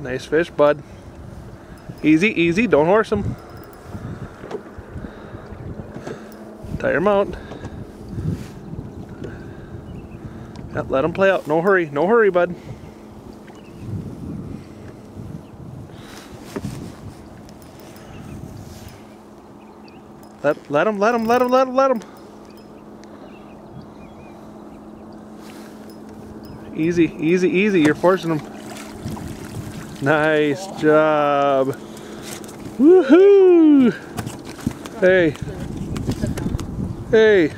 Nice fish, bud. Easy, easy, don't horse him. Tire him out. Yep, let him play out. No hurry, bud. Let him. Easy, easy, easy. You're forcing him. Nice job. Woohoo! Hey. Hey.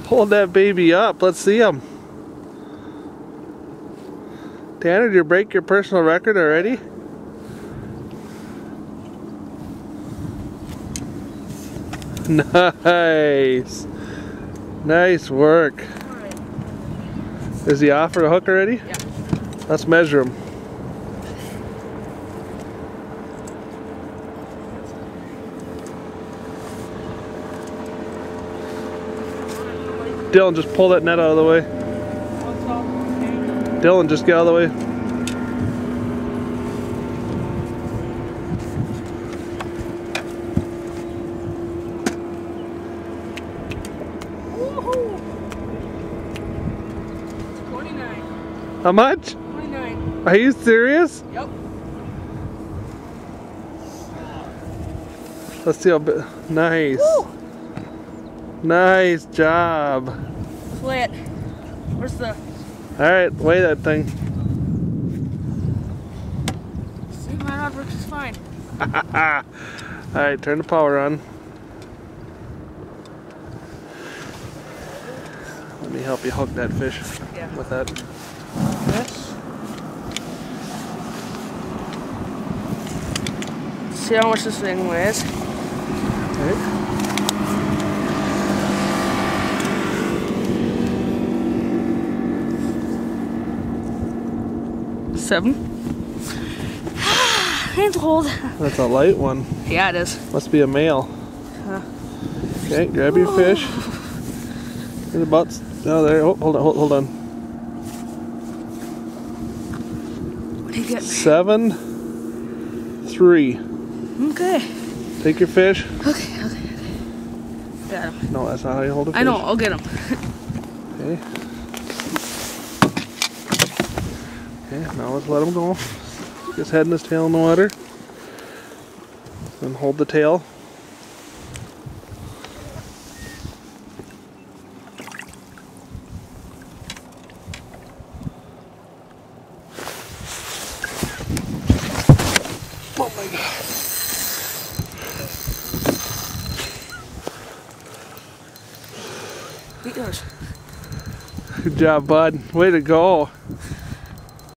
Hold that baby up. Let's see him. Tanner, did you break your personal record already? Nice. Nice work. Is he off for a hook already? Yeah. Let's measure him. Dylan, just pull that net out of the way. Dylan, just get out of the way. How much? 29. Are you serious? Yep. Let's see how big. Nice. Woo! Nice job. Let's weigh it. Where's the... Alright, weigh that thing. See, my rod works just fine. Alright, turn the power on. Let me help you hook that fish with that. This. See how much this thing weighs. Okay. Seven. Hands hold. That's a light one. Yeah, it is. Must be a male. Okay, grab your fish. Get the butts. Oh, there. Oh, hold on. What do you get? 7, 3. Okay. Take your fish. Okay. Got him. No, that's not how you hold a fish. I know, I'll get him. Okay. Okay, now let's let him go. Stick his head and his tail in the water. Then hold the tail. Oh my God. Eat yours. Good job, bud. Way to go.